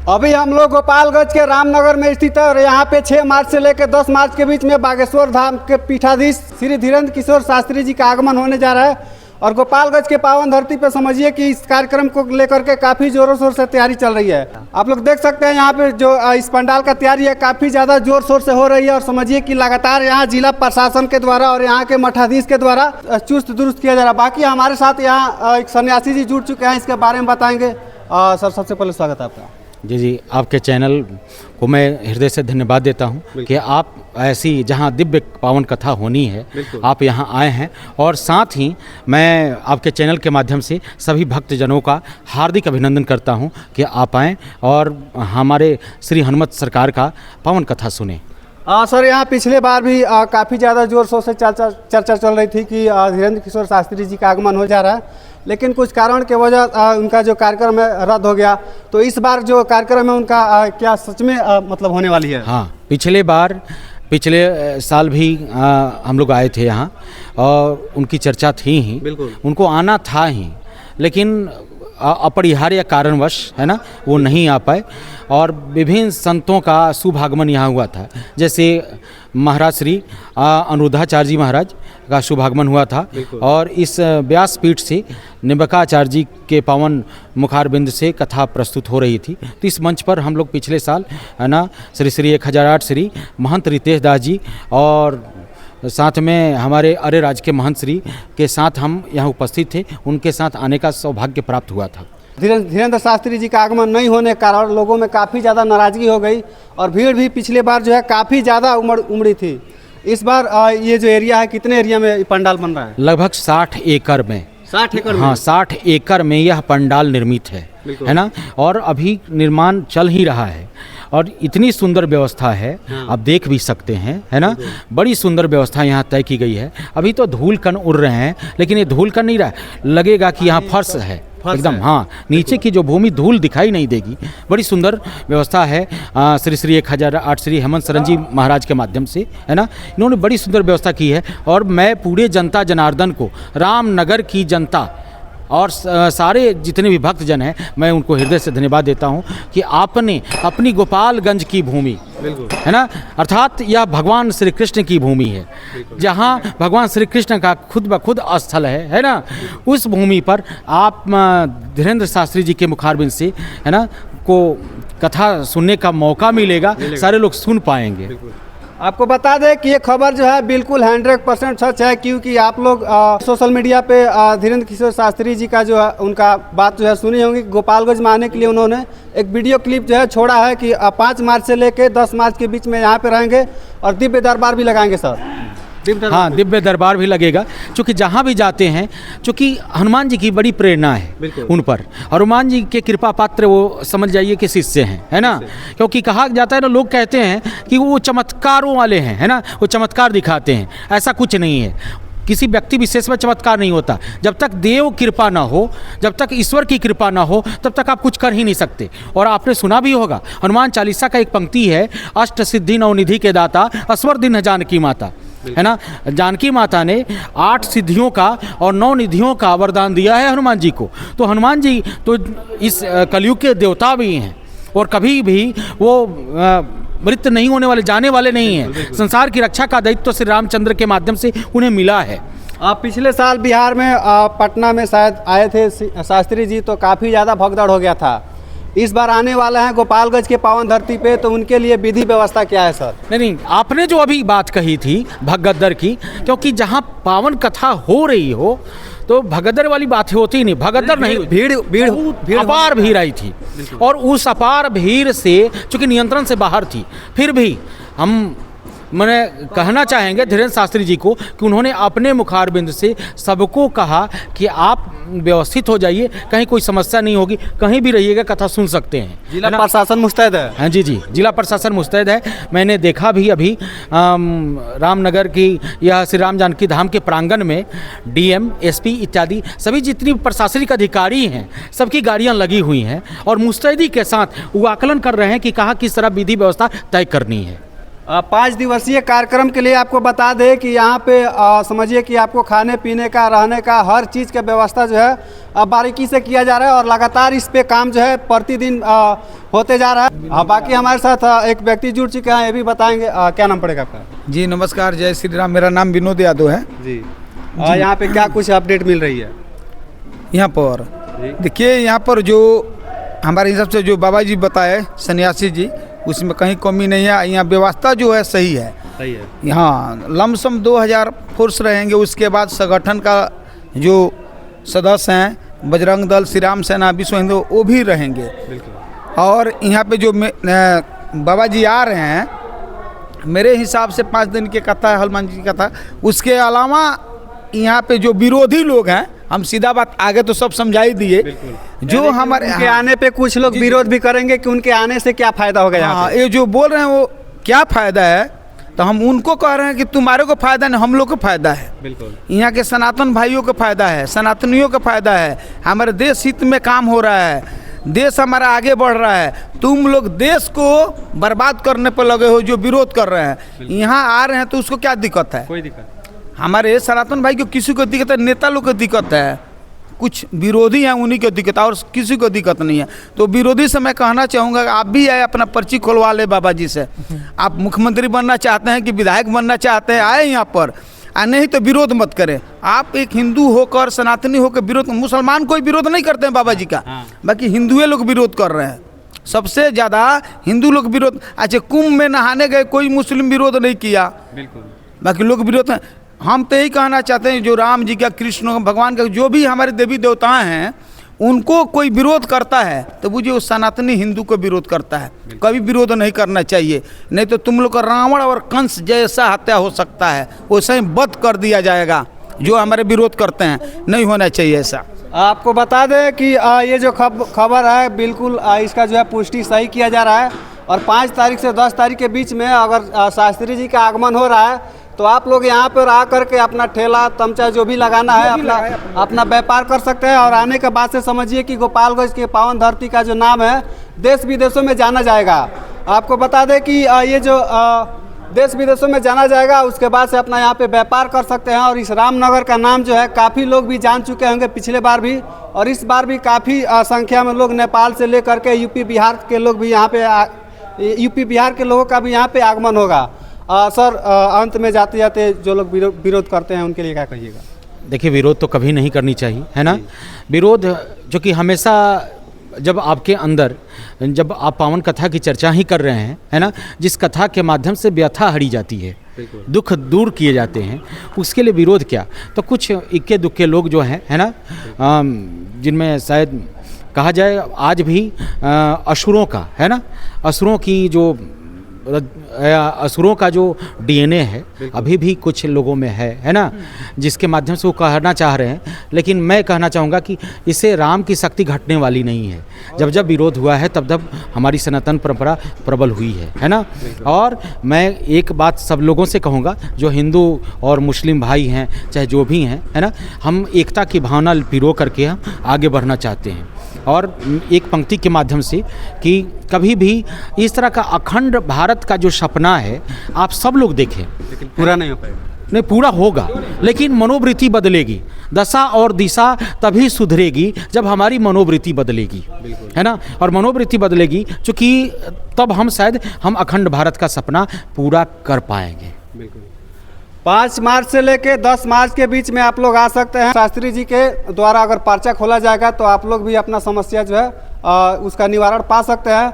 अभी हम लोग गोपालगंज के रामनगर में स्थित है और यहाँ पे 6 मार्च से लेकर 10 मार्च के बीच में बागेश्वर धाम के पीठाधीश श्री धीरेन्द्र किशोर शास्त्री जी का आगमन होने जा रहा है। और गोपालगंज के पावन धरती पे समझिए कि इस कार्यक्रम को लेकर के काफ़ी जोरों शोर से तैयारी चल रही है। आप लोग देख सकते हैं यहाँ पे जो इस पंडाल का तैयारी है काफ़ी ज़्यादा जोर शोर से हो रही है। और समझिए कि लगातार यहाँ जिला प्रशासन के द्वारा और यहाँ के मठाधीश के द्वारा चुस्त दुरुस्त किया जा रहा है। बाकी हमारे साथ यहाँ एक सन्यासी जी जुड़ चुके हैं, इसके बारे में बताएंगे। सर, सबसे पहले स्वागत है आपका। जी, आपके चैनल को मैं हृदय से धन्यवाद देता हूं कि आप ऐसी जहां दिव्य पावन कथा होनी है आप यहां आए हैं। और साथ ही मैं आपके चैनल के माध्यम से सभी भक्तजनों का हार्दिक अभिनंदन करता हूं कि आप आएँ और हमारे श्री हनुमत सरकार का पावन कथा सुने। सर, यहाँ पिछले बार भी काफ़ी ज़्यादा जोर शोर से चर्चा चल रही थी कि धीरेन्द्र किशोर शास्त्री जी का आगमन हो जा रहा है, लेकिन कुछ कारण के वजह उनका जो कार्यक्रम है रद्द हो गया। तो इस बार जो कार्यक्रम है उनका क्या सच में मतलब होने वाली है? हाँ, पिछले साल भी हम लोग आए थे यहाँ और उनकी चर्चा थी ही, उनको आना था ही, लेकिन अपरिहार्य कारणवश है ना वो नहीं आ पाए। और विभिन्न संतों का शुभ आगमन यहाँ हुआ था, जैसे महाराज श्री अनुरुद्धाचार्य जी महाराज का शुभ आगमन हुआ था। और इस व्यासपीठ से निम्बकाचार्य जी के पावन मुखारबिंद से कथा प्रस्तुत हो रही थी। तो इस मंच पर हम लोग पिछले साल है ना श्री 1008 श्री महंत रितेश दास जी और साथ में हमारे अरे राज के महंत श्री के साथ हम यहाँ उपस्थित थे, उनके साथ आने का सौभाग्य प्राप्त हुआ था। धीरेन्द्र शास्त्री जी का आगमन नहीं होने के कारण लोगों में काफ़ी ज़्यादा नाराज़गी हो गई और भीड़ भी पिछले बार जो है काफ़ी ज़्यादा उमड़ी थी। इस बार ये जो एरिया है, कितने एरिया में पंडाल बन रहा है? लगभग 60 एकड़ में। 60 एकड़ में? हाँ, 60 एकड़ में यह पंडाल निर्मित है ना। और अभी निर्माण चल ही रहा है और इतनी सुंदर व्यवस्था है, आप देख भी सकते हैं है ना। बड़ी सुंदर व्यवस्था यहाँ तय की गई है। अभी तो धूल कण उड़ रहे हैं, लेकिन ये धूल कण नहीं रहा, लगेगा कि यहाँ फर्श है एकदम। हाँ, नीचे की जो भूमि धूल दिखाई नहीं देगी। बड़ी सुंदर व्यवस्था है श्री 1008 श्री हेमंत सरन जी महाराज के माध्यम से है ना। इन्होंने बड़ी सुंदर व्यवस्था की है। और मैं पूरे जनता जनार्दन को, रामनगर की जनता और सारे जितने भी भक्तजन हैं, मैं उनको हृदय से धन्यवाद देता हूं कि आपने अपनी गोपालगंज की भूमि है ना, अर्थात यह भगवान श्री कृष्ण की भूमि है, जहां भगवान श्री कृष्ण का खुद ब खुद स्थल है ना। उस भूमि पर आप धीरेन्द्र शास्त्री जी के मुखारबिंद से है ना को कथा सुनने का मौका मिलेगा, सारे लोग सुन पाएंगे। आपको बता दें कि ये खबर जो है बिल्कुल 100% सच है, क्योंकि आप लोग सोशल मीडिया पे धीरेन्द्र किशोर शास्त्री जी का जो है उनका बात जो है सुनी होंगी। गोपालगंज में आने के लिए उन्होंने एक वीडियो क्लिप जो है छोड़ा है कि 5 मार्च से लेकर 10 मार्च के बीच में यहाँ पे रहेंगे और दिव्य दरबार भी लगाएंगे। सर, हाँ, दिव्य दरबार भी लगेगा, क्योंकि जहाँ भी जाते हैं, क्योंकि हनुमान जी की बड़ी प्रेरणा है उन पर, और हनुमान जी के कृपा पात्र वो समझ जाइए कि शिष्य हैं है ना। क्योंकि कहा जाता है ना, लोग कहते हैं कि वो चमत्कारों वाले हैं है ना, वो चमत्कार दिखाते हैं। ऐसा कुछ नहीं है, किसी व्यक्ति विशेष में चमत्कार नहीं होता। जब तक देव कृपा ना हो, जब तक ईश्वर की कृपा ना हो, तब तक आप कुछ कर ही नहीं सकते। और आपने सुना भी होगा, हनुमान चालीसा का एक पंक्ति है, अष्ट सिद्धि नवनिधि के दाता असवर दिन जानकी माता है ना। जानकी माता ने 8 सिद्धियों का और 9 निधियों का वरदान दिया है हनुमान जी को। तो हनुमान जी तो इस कलयुग के देवता भी हैं और कभी भी वो मृत नहीं होने वाले, जाने वाले नहीं हैं। संसार की रक्षा का दायित्व श्री रामचंद्र के माध्यम से उन्हें मिला है। आप पिछले साल बिहार में पटना में शायद आए थे शास्त्री जी, तो काफ़ी ज़्यादा भगदड़ हो गया था। इस बार आने वाला है गोपालगंज के पावन धरती पे, तो उनके लिए विधि व्यवस्था क्या है? सर, नहीं, आपने जो अभी बात कही थी भगदड़ की, क्योंकि जहाँ पावन कथा हो रही हो तो भगदड़ वाली बात होती नहीं, भगदड़ नहीं, भीड़ अपार भीड़ आई थी। और उस अपार भीड़ से चूँकि नियंत्रण से बाहर थी, फिर भी हम मैंने कहना चाहेंगे धीरेन्द्र शास्त्री जी को कि उन्होंने अपने मुखारबिंद से सबको कहा कि आप व्यवस्थित हो जाइए, कहीं कोई समस्या नहीं होगी, कहीं भी रहिएगा, कथा सुन सकते हैं। जिला प्रशासन मुस्तैद है? हाँ जी, जिला प्रशासन मुस्तैद है। मैंने देखा भी अभी रामनगर की यह श्री राम जानकी धाम के प्रांगण में DM, SP इत्यादि सभी जितनी प्रशासनिक अधिकारी हैं, सबकी गाड़ियाँ लगी हुई हैं और मुस्तैदी के साथ वो आकलन कर रहे हैं कि कहाँ किस तरह विधि व्यवस्था तय करनी है। 5 दिवसीय कार्यक्रम के लिए आपको बता दें कि यहाँ पे समझिए कि आपको खाने पीने का, रहने का, हर चीज़ का व्यवस्था जो है बारीकी से किया जा रहा है और लगातार इस पे काम जो है प्रतिदिन होते जा रहा है। बाकी हमारे साथ एक व्यक्ति जुड़ चुके हैं, ये भी बताएंगे। क्या नाम पड़ेगा आपका? जी नमस्कार, जय श्री राम। मेरा नाम विनोद यादव है जी। यहाँ पे क्या कुछ अपडेट मिल रही है यहाँ पर? देखिए, यहाँ पर जो हमारे हिसाब से जो बाबा जी बताए सन्यासी जी, उसमें कहीं कमी नहीं है। यहाँ व्यवस्था जो है सही है। सही है। यहाँ लमसम 2000 फोर्स रहेंगे। उसके बाद संगठन का जो सदस्य हैं, बजरंग दल, श्री राम सेना, विश्व हिंदू, वो भी रहेंगे। और यहाँ पे जो बाबा जी आ रहे हैं, मेरे हिसाब से 5 दिन की कथा है, हनुमान जी की कथा। उसके अलावा यहाँ पे जो विरोधी लोग हैं, हम सीधा बात आगे तो सब समझा ही दिए। जो हमारे उनके आने पे कुछ लोग विरोध भी करेंगे कि उनके आने से क्या फायदा होगा यहाँ हाँ, पे। ये जो बोल रहे हैं वो क्या फायदा है, तो हम उनको कह रहे हैं कि तुम्हारे को फायदा नहीं, हम लोग को फायदा है। बिल्कुल। यहाँ के सनातन भाइयों को फायदा है, सनातनियों को फायदा है। हमारे देश हित में काम हो रहा है, देश हमारा आगे बढ़ रहा है। तुम लोग देश को बर्बाद करने पर लगे हो, जो विरोध कर रहे हैं। यहाँ आ रहे हैं तो उसको क्या दिक्कत है? कोई दिक्कत। हमारे सनातन भाई को किसी को दिक्कत है? नेता लोग को दिक्कत है, कुछ विरोधी हैं उन्हीं को दिक्कत है, और किसी को दिक्कत नहीं है। तो विरोधी से मैं कहना चाहूँगा कि आप भी आए, अपना पर्ची खुलवा ले बाबा जी से। आप मुख्यमंत्री बनना चाहते हैं कि विधायक बनना चाहते हैं, आए यहाँ पर। नहीं तो विरोध मत करें। आप एक हिंदू होकर, सनातनी होकर विरोध, मुसलमान कोई विरोध नहीं करते हैं बाबा जी का, बाकी हिंदुए लोग विरोध कर रहे हैं। सबसे ज़्यादा हिंदू लोग विरोध। अच्छा, कुंभ में नहाने गए, कोई मुस्लिम विरोध नहीं किया, बिल्कुल। बाकी लोग विरोध हैं। हम तो यही कहना चाहते हैं, जो राम जी का, कृष्ण भगवान का, जो भी हमारे देवी देवता हैं, उनको कोई विरोध करता है तो बुझिए वो सनातनी हिंदू को विरोध करता है। कभी विरोध नहीं करना चाहिए, नहीं तो तुम लोग का रावण और कंस जैसा हत्या हो सकता है, वैसे ही वध कर दिया जाएगा। जो हमारे विरोध करते हैं, नहीं होना चाहिए ऐसा। आपको बता दें कि ये जो खबर है, बिल्कुल इसका जो है पुष्टि सही किया जा रहा है। और 5 तारीख से 10 तारीख के बीच में अगर शास्त्री जी का आगमन हो रहा है, तो आप लोग यहाँ पर आ करके अपना ठेला तमचा जो भी लगाना है, अपना व्यापार कर सकते हैं। और आने के बाद से समझिए कि गोपालगंज के पावन धरती का जो नाम है, देश विदेशों में जाना जाएगा। आपको बता दें कि ये जो देश विदेशों में जाना जाएगा, उसके बाद से अपना यहाँ पे व्यापार कर सकते हैं। और इस रामनगर का नाम जो है काफ़ी लोग भी जान चुके होंगे पिछले बार भी, और इस बार भी काफ़ी संख्या में लोग नेपाल से लेकर के यूपी बिहार के लोग भी यहाँ पे, यूपी बिहार के लोगों का भी यहाँ पे आगमन होगा। सर, अंत में जाते जाते जो लोग विरोध करते हैं उनके लिए क्या कहिएगा? देखिए, विरोध तो कभी नहीं करनी चाहिए, है ना। विरोध जो कि हमेशा जब आपके अंदर, जब आप पावन कथा की चर्चा ही कर रहे हैं, है ना, जिस कथा के माध्यम से व्यथा हरी जाती है, दुख दूर किए जाते हैं, उसके लिए विरोध क्या। तो कुछ इक्के दुक्के लोग जो हैं, है ना, जिनमें शायद कहा जाए आज भी असुरों का, है ना, असुरों की जो असुरों का जो डीएनए है अभी भी कुछ लोगों में है ना, जिसके माध्यम से वो कहना चाह रहे हैं। लेकिन मैं कहना चाहूँगा कि इससे राम की शक्ति घटने वाली नहीं है। जब जब विरोध हुआ है तब तब हमारी सनातन परंपरा प्रबल हुई है ना। और मैं एक बात सब लोगों से कहूँगा, जो हिंदू और मुस्लिम भाई हैं, चाहे जो भी हैं, है ना, हम एकता की भावना पिरो करके हम आगे बढ़ना चाहते हैं। और एक पंक्ति के माध्यम से कि कभी भी इस तरह का अखंड भारत का जो सपना है आप सब लोग देखें, लेकिन पूरा नहीं हो पाएगा। नहीं, पूरा होगा, लेकिन मनोवृत्ति बदलेगी। दशा और दिशा तभी सुधरेगी जब हमारी मनोवृत्ति बदलेगी, है ना। और मनोवृत्ति बदलेगी चूँकि तब हम शायद हम अखंड भारत का सपना पूरा कर पाएंगे। 5 मार्च से लेके 10 मार्च के बीच में आप लोग आ सकते हैं। शास्त्री जी के द्वारा अगर पर्चा खोला जाएगा तो आप लोग भी अपना समस्या जो है उसका निवारण पा सकते हैं।